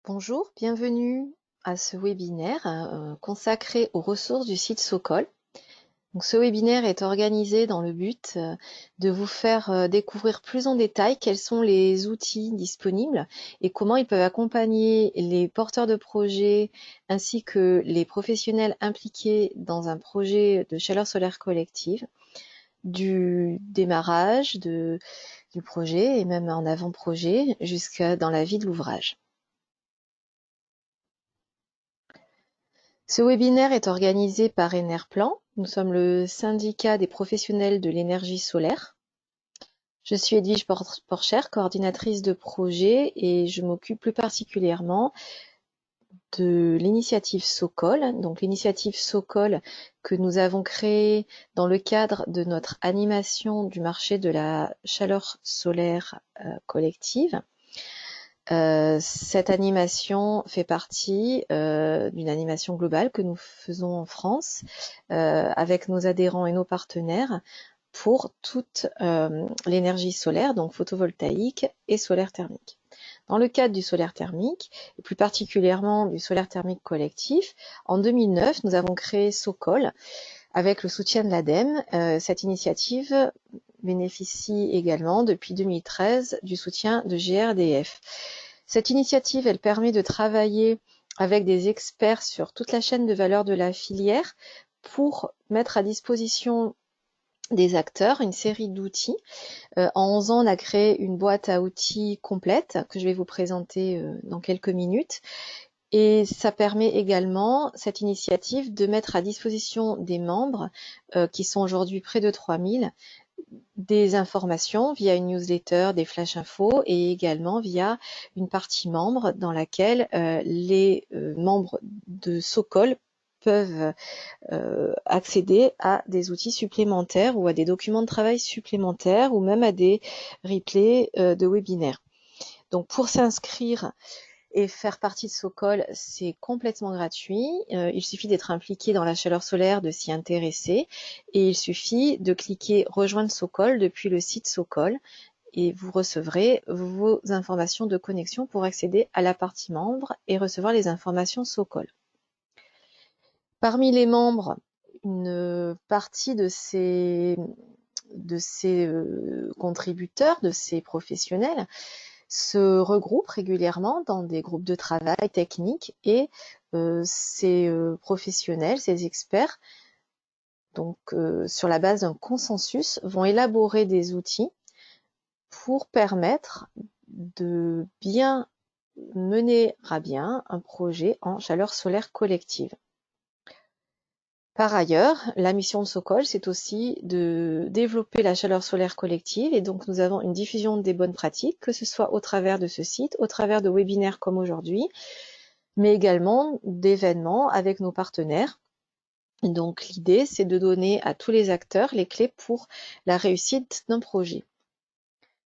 Bonjour, bienvenue à ce webinaire consacré aux ressources du site Sokol. Donc, ce webinaire est organisé dans le but de vous faire découvrir plus en détail quels sont les outils disponibles et comment ils peuvent accompagner les porteurs de projets ainsi que les professionnels impliqués dans un projet de chaleur solaire collective, du démarrage du projet et même en avant-projet jusqu'à dans la vie de l'ouvrage. Ce webinaire est organisé par Enerplan. Nous sommes le syndicat des professionnels de l'énergie solaire. Je suis Edwige Porcher, coordinatrice de projet, et je m'occupe plus particulièrement de l'initiative Sokol. Donc l'initiative Sokol que nous avons créée dans le cadre de notre animation du marché de la chaleur solaire collective. Cette animation fait partie d'une animation globale que nous faisons en France avec nos adhérents et nos partenaires pour toute l'énergie solaire, donc photovoltaïque et solaire thermique. Dans le cadre du solaire thermique, et plus particulièrement du solaire thermique collectif, en 2009, nous avons créé Sokol avec le soutien de l'ADEME. Cette initiative bénéficie également depuis 2013 du soutien de GRDF. Cette initiative, elle permet de travailler avec des experts sur toute la chaîne de valeur de la filière pour mettre à disposition des acteurs une série d'outils. En 11 ans, on a créé une boîte à outils complète que je vais vous présenter dans quelques minutes. Et ça permet également, cette initiative, de mettre à disposition des membres, qui sont aujourd'hui près de 3000, des informations via une newsletter, des flash infos et également via une partie membre dans laquelle les membres de Sokol peuvent accéder à des outils supplémentaires ou à des documents de travail supplémentaires ou même à des replays de webinaires. Donc pour s'inscrire et faire partie de Sokol, c'est complètement gratuit. Il suffit d'être impliqué dans la chaleur solaire, de s'y intéresser. Et il suffit de cliquer Rejoindre Sokol depuis le site Sokol. Et vous recevrez vos informations de connexion pour accéder à la partie membre et recevoir les informations Sokol. Parmi les membres, une partie de ces contributeurs, de ces professionnels, se regroupent régulièrement dans des groupes de travail techniques et ces professionnels, ces experts, donc sur la base d'un consensus, vont élaborer des outils pour permettre de bien mener à bien un projet en chaleur solaire collective. Par ailleurs, la mission de Sokol, c'est aussi de développer la chaleur solaire collective et donc nous avons une diffusion des bonnes pratiques, que ce soit au travers de ce site, au travers de webinaires comme aujourd'hui, mais également d'événements avec nos partenaires. Donc l'idée, c'est de donner à tous les acteurs les clés pour la réussite d'un projet.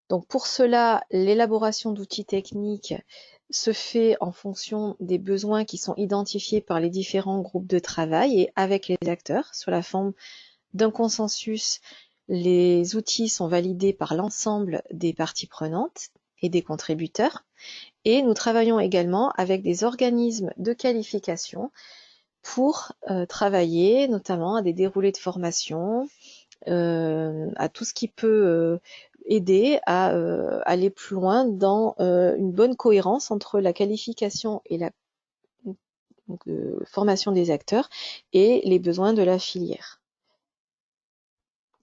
Donc pour cela, l'élaboration d'outils techniques se fait en fonction des besoins qui sont identifiés par les différents groupes de travail et avec les acteurs sur la forme d'un consensus. Les outils sont validés par l'ensemble des parties prenantes et des contributeurs. Et nous travaillons également avec des organismes de qualification pour travailler notamment à des déroulés de formation, à tout ce qui peut aider à aller plus loin dans une bonne cohérence entre la qualification et la formation des acteurs et les besoins de la filière.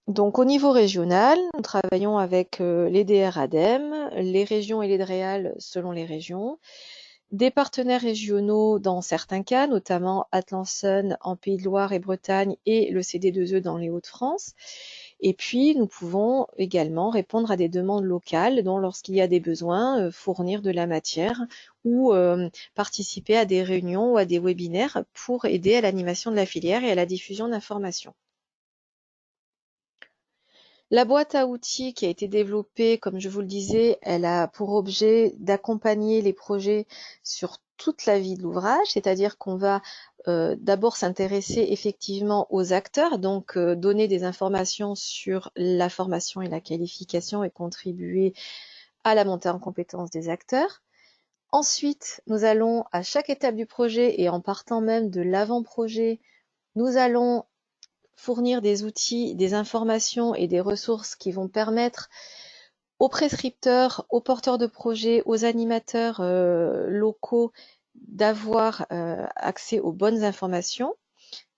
Donc au niveau régional, nous travaillons avec les DR ADEME, les régions et les DREAL selon les régions, des partenaires régionaux dans certains cas, notamment Atlansun en Pays de Loire et Bretagne et le CD2E dans les Hauts-de-France. Et puis, nous pouvons également répondre à des demandes locales, dont lorsqu'il y a des besoins, fournir de la matière ou participer à des réunions ou à des webinaires pour aider à l'animation de la filière et à la diffusion d'informations. La boîte à outils qui a été développée, comme je vous le disais, elle a pour objet d'accompagner les projets sur toute la vie de l'ouvrage, c'est-à-dire qu'on va d'abord s'intéresser effectivement aux acteurs, donc donner des informations sur la formation et la qualification et contribuer à la montée en compétence des acteurs. Ensuite, nous allons, à chaque étape du projet et en partant même de l'avant-projet, nous allons fournir des outils, des informations et des ressources qui vont permettre aux prescripteurs, aux porteurs de projets, aux animateurs locaux d'avoir accès aux bonnes informations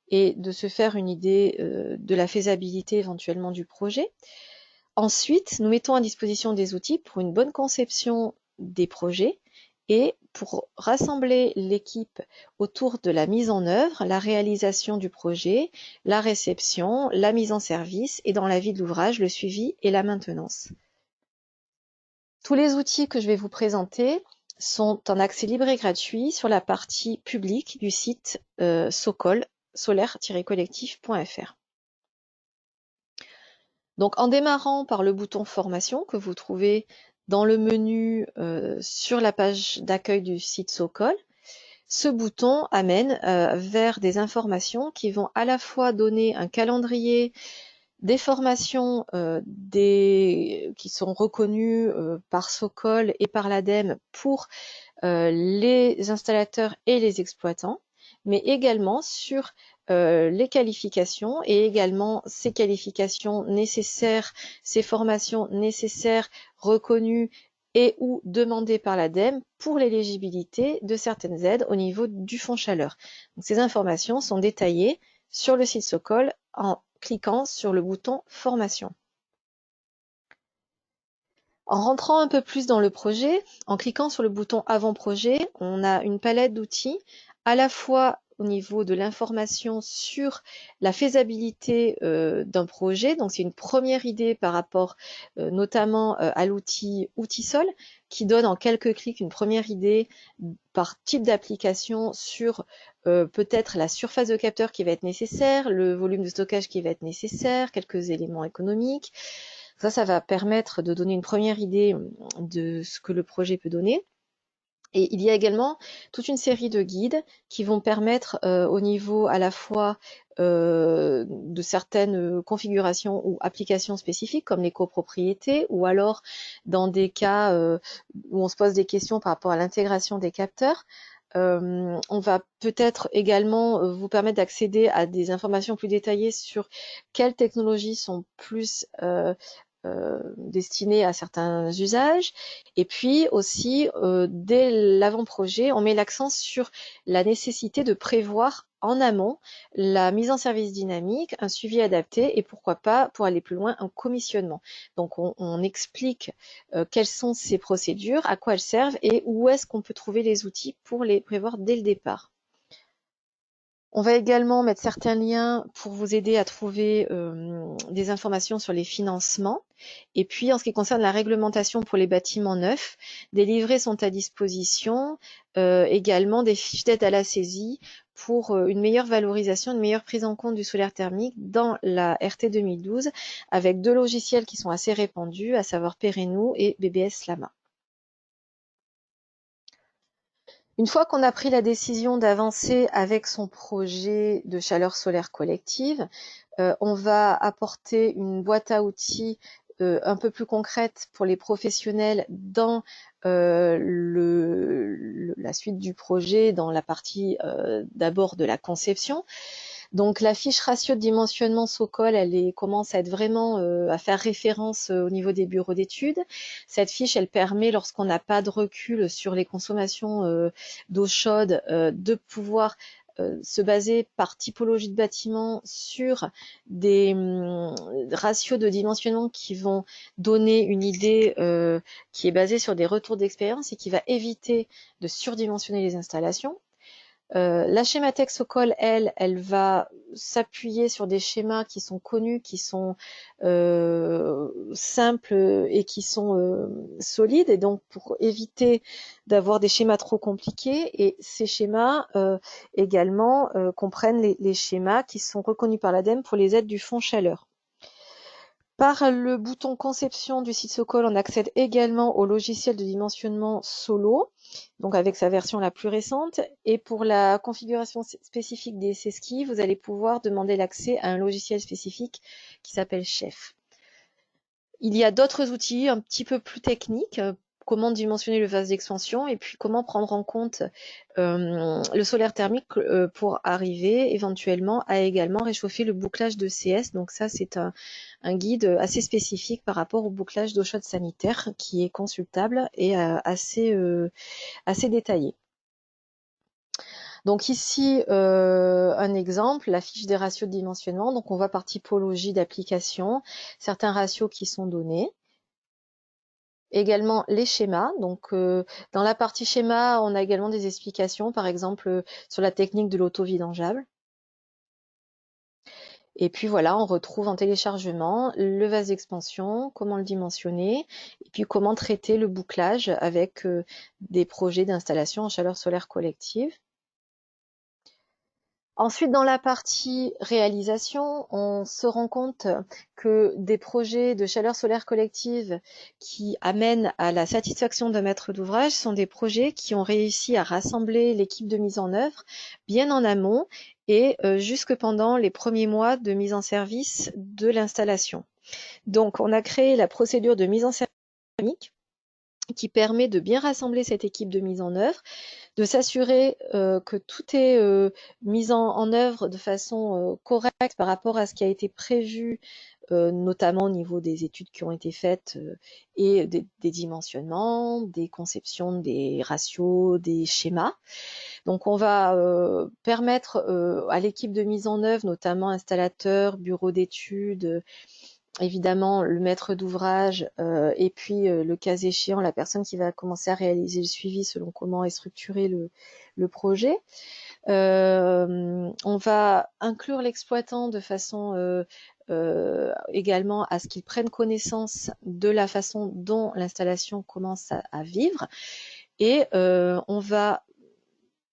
et de se faire une idée de la faisabilité éventuellement du projet. Ensuite, nous mettons à disposition des outils pour une bonne conception des projets et pour rassembler l'équipe autour de la mise en œuvre, la réalisation du projet, la réception, la mise en service et dans la vie de l'ouvrage, le suivi et la maintenance. Tous les outils que je vais vous présenter sont en accès libre et gratuit sur la partie publique du site Socol, solaire-collectif.fr. Donc en démarrant par le bouton formation que vous trouvez dans le menu sur la page d'accueil du site Socol, ce bouton amène vers des informations qui vont à la fois donner un calendrier des formations qui sont reconnues par Socol et par l'ADEME pour les installateurs et les exploitants, mais également sur les qualifications et également ces qualifications nécessaires, ces formations nécessaires, reconnues et ou demandées par l'ADEME pour l'éligibilité de certaines aides au niveau du fonds chaleur. Donc, ces informations sont détaillées sur le site Socol en cliquant sur le bouton formation. En rentrant un peu plus dans le projet, en cliquant sur le bouton avant-projet, on a une palette d'outils à la fois au niveau de l'information sur la faisabilité d'un projet. Donc c'est une première idée par rapport notamment à l'outil Outisol qui donne en quelques clics une première idée par type d'application sur peut-être la surface de capteur qui va être nécessaire, le volume de stockage qui va être nécessaire, quelques éléments économiques. Ça va permettre de donner une première idée de ce que le projet peut donner. Et il y a également toute une série de guides qui vont permettre au niveau à la fois de certaines configurations ou applications spécifiques comme les copropriétés ou alors dans des cas où on se pose des questions par rapport à l'intégration des capteurs. On va peut-être également vous permettre d'accéder à des informations plus détaillées sur quelles technologies sont plus destinées à certains usages. Et puis aussi, dès l'avant-projet, on met l'accent sur la nécessité de prévoir en amont la mise en service dynamique, un suivi adapté et pourquoi pas, pour aller plus loin, un commissionnement. Donc on explique quelles sont ces procédures, à quoi elles servent et où est-ce qu'on peut trouver les outils pour les prévoir dès le départ. On va également mettre certains liens pour vous aider à trouver des informations sur les financements. Et puis, en ce qui concerne la réglementation pour les bâtiments neufs, des livrets sont à disposition, également des fiches d'aide à la saisie pour une meilleure valorisation, une meilleure prise en compte du solaire thermique dans la RT 2012, avec deux logiciels qui sont assez répandus, à savoir Perenou et BBS Lama. Une fois qu'on a pris la décision d'avancer avec son projet de chaleur solaire collective, on va apporter une boîte à outils un peu plus concrète pour les professionnels dans la suite du projet, dans la partie d'abord de la conception. Donc la fiche ratio de dimensionnement Socol, commence à être vraiment à faire référence au niveau des bureaux d'études. Cette fiche, elle permet, lorsqu'on n'a pas de recul sur les consommations d'eau chaude, de pouvoir se baser par typologie de bâtiment sur des ratios de dimensionnement qui vont donner une idée qui est basée sur des retours d'expérience et qui va éviter de surdimensionner les installations. La schémathèque Socol, elle va s'appuyer sur des schémas qui sont connus, qui sont simples et qui sont solides, et donc pour éviter d'avoir des schémas trop compliqués. Et ces schémas également comprennent les schémas qui sont reconnus par l'ADEME pour les aides du fonds chaleur. Par le bouton conception du site Socol, on accède également au logiciel de dimensionnement Solo, donc avec sa version la plus récente. Et pour la configuration spécifique des SESCI, vous allez pouvoir demander l'accès à un logiciel spécifique qui s'appelle Chef. Il y a d'autres outils un petit peu plus techniques comment dimensionner le vase d'expansion et puis comment prendre en compte le solaire thermique pour arriver éventuellement à également réchauffer le bouclage de CS. Donc ça, c'est un guide assez spécifique par rapport au bouclage d'eau chaude sanitaire qui est consultable et assez détaillé. Donc ici, un exemple, la fiche des ratios de dimensionnement. Donc on voit par typologie d'application certains ratios qui sont donnés. Également les schémas. Donc dans la partie schéma, on a également des explications, par exemple sur la technique de l'auto-vidangeable. Et puis voilà, on retrouve en téléchargement le vase d'expansion, comment le dimensionner, et puis comment traiter le bouclage avec des projets d'installation en chaleur solaire collective. Ensuite, dans la partie réalisation, on se rend compte que des projets de chaleur solaire collective qui amènent à la satisfaction d'un maître d'ouvrage sont des projets qui ont réussi à rassembler l'équipe de mise en œuvre bien en amont et jusque pendant les premiers mois de mise en service de l'installation. Donc, on a créé la procédure de mise en service qui permet de bien rassembler cette équipe de mise en œuvre, de s'assurer que tout est mis en œuvre de façon correcte par rapport à ce qui a été prévu, notamment au niveau des études qui ont été faites et des dimensionnements, des conceptions, des ratios, des schémas. Donc on va permettre à l'équipe de mise en œuvre, notamment installateur, bureau d'études, évidemment le maître d'ouvrage et puis le cas échéant la personne qui va commencer à réaliser le suivi selon comment est structuré le projet. On va inclure l'exploitant de façon également à ce qu'il prenne connaissance de la façon dont l'installation commence à vivre et on va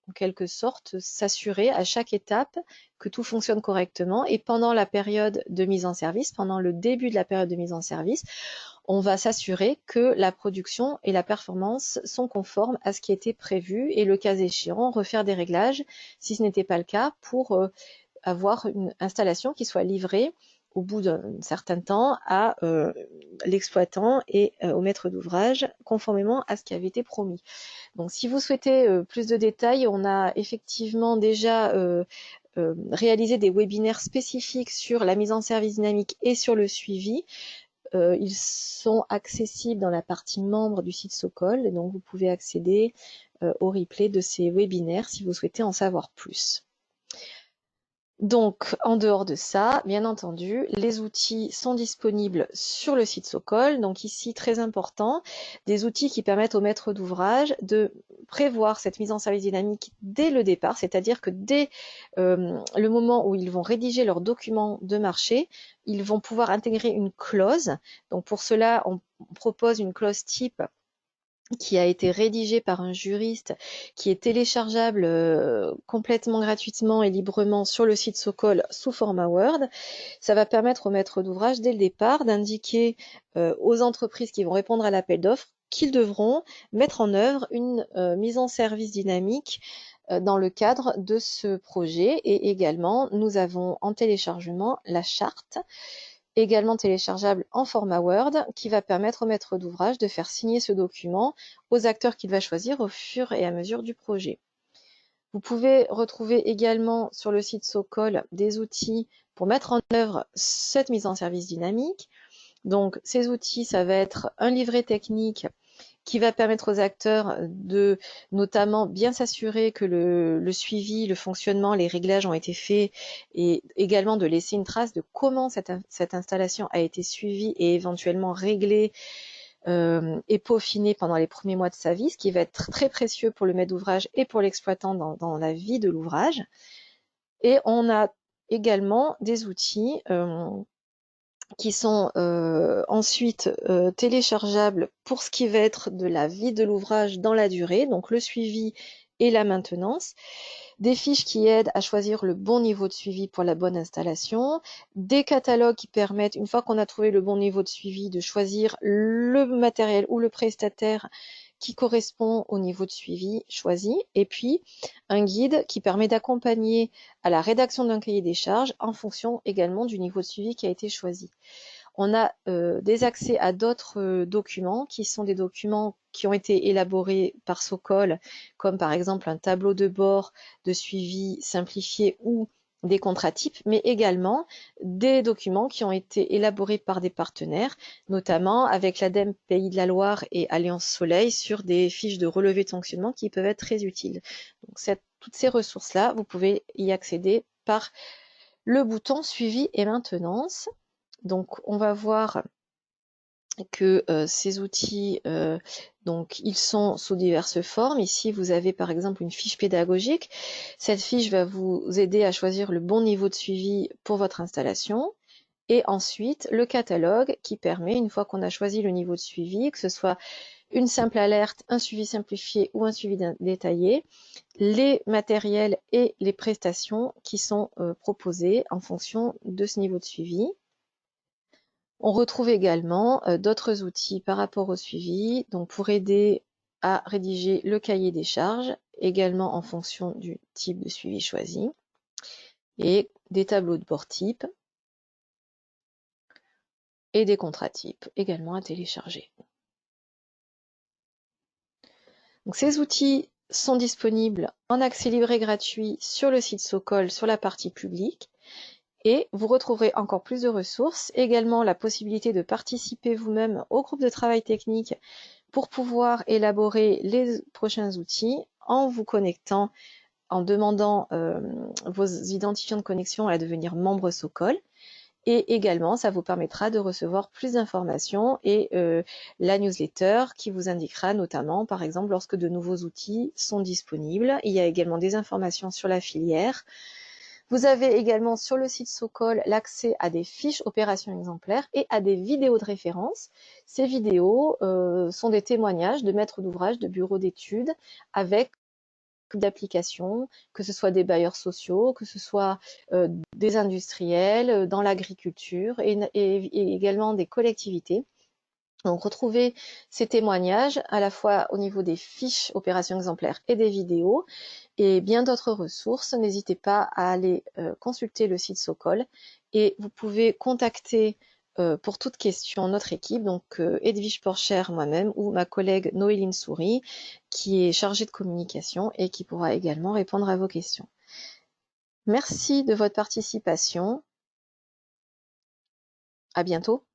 en quelque sorte s'assurer à chaque étape que tout fonctionne correctement et pendant la période de mise en service, pendant le début de la période de mise en service, on va s'assurer que la production et la performance sont conformes à ce qui était prévu et le cas échéant, refaire des réglages si ce n'était pas le cas pour avoir une installation qui soit livrée au bout d'un certain temps à l'exploitant et au maître d'ouvrage conformément à ce qui avait été promis. Donc si vous souhaitez plus de détails, on a effectivement déjà réalisé des webinaires spécifiques sur la mise en service dynamique et sur le suivi. Ils sont accessibles dans la partie membre du site Socol, et donc vous pouvez accéder au replay de ces webinaires si vous souhaitez en savoir plus. Donc, en dehors de ça, bien entendu, les outils sont disponibles sur le site Socol. Donc ici, très important, des outils qui permettent aux maîtres d'ouvrage de prévoir cette mise en service dynamique dès le départ, c'est-à-dire que dès le moment où ils vont rédiger leurs documents de marché, ils vont pouvoir intégrer une clause. Donc pour cela, on propose une clause type qui a été rédigé par un juriste, qui est téléchargeable complètement gratuitement et librement sur le site Socol sous format Word. Ça va permettre aux maîtres d'ouvrage dès le départ d'indiquer aux entreprises qui vont répondre à l'appel d'offres qu'ils devront mettre en œuvre une mise en service dynamique dans le cadre de ce projet. Et également, nous avons en téléchargement la charte également téléchargeable en format Word, qui va permettre au maître d'ouvrage de faire signer ce document aux acteurs qu'il va choisir au fur et à mesure du projet. Vous pouvez retrouver également sur le site Socol des outils pour mettre en œuvre cette mise en service dynamique. Donc ces outils, ça va être un livret technique qui va permettre aux acteurs de notamment bien s'assurer que le suivi, le fonctionnement, les réglages ont été faits et également de laisser une trace de comment cette installation a été suivie et éventuellement réglée et peaufinée pendant les premiers mois de sa vie, ce qui va être très précieux pour le maître d'ouvrage et pour l'exploitant dans la vie de l'ouvrage. Et on a également des outils qui sont ensuite téléchargeables pour ce qui va être de la vie de l'ouvrage dans la durée, donc le suivi et la maintenance, des fiches qui aident à choisir le bon niveau de suivi pour la bonne installation, des catalogues qui permettent, une fois qu'on a trouvé le bon niveau de suivi, de choisir le matériel ou le prestataire qui correspond au niveau de suivi choisi, et puis un guide qui permet d'accompagner à la rédaction d'un cahier des charges en fonction également du niveau de suivi qui a été choisi. On a des accès à d'autres documents qui sont des documents qui ont été élaborés par Socol, comme par exemple un tableau de bord de suivi simplifié ou des contrats types, mais également des documents qui ont été élaborés par des partenaires, notamment avec l'ADEME Pays de la Loire et Alliance Soleil sur des fiches de relevé de fonctionnement qui peuvent être très utiles. Donc toutes ces ressources-là, vous pouvez y accéder par le bouton suivi et maintenance. Donc on va voir que ces outils, donc ils sont sous diverses formes. Ici, vous avez par exemple une fiche pédagogique. Cette fiche va vous aider à choisir le bon niveau de suivi pour votre installation. Et ensuite, le catalogue qui permet, une fois qu'on a choisi le niveau de suivi, que ce soit une simple alerte, un suivi simplifié ou un suivi détaillé, les matériels et les prestations qui sont proposés en fonction de ce niveau de suivi. On retrouve également d'autres outils par rapport au suivi, donc pour aider à rédiger le cahier des charges, également en fonction du type de suivi choisi, et des tableaux de bord type et des contrats types également à télécharger. Donc ces outils sont disponibles en accès libre et gratuit sur le site Socol sur la partie publique. Et vous retrouverez encore plus de ressources, également la possibilité de participer vous-même au groupe de travail technique pour pouvoir élaborer les prochains outils en vous connectant, en demandant vos identifiants de connexion à devenir membre Socol. Et également, ça vous permettra de recevoir plus d'informations et la newsletter qui vous indiquera notamment, par exemple, lorsque de nouveaux outils sont disponibles. Il y a également des informations sur la filière. Vous avez également sur le site Socol l'accès à des fiches opérations exemplaires et à des vidéos de référence. Ces vidéos sont des témoignages de maîtres d'ouvrage de bureaux d'études avec d'applications, que ce soit des bailleurs sociaux, que ce soit des industriels, dans l'agriculture et également des collectivités. Donc retrouvez ces témoignages à la fois au niveau des fiches opérations exemplaires et des vidéos et bien d'autres ressources. N'hésitez pas à aller consulter le site Socol et vous pouvez contacter pour toute question notre équipe, donc Edwige Porcher, moi-même ou ma collègue Noéline Souris qui est chargée de communication et qui pourra également répondre à vos questions. Merci de votre participation. À bientôt.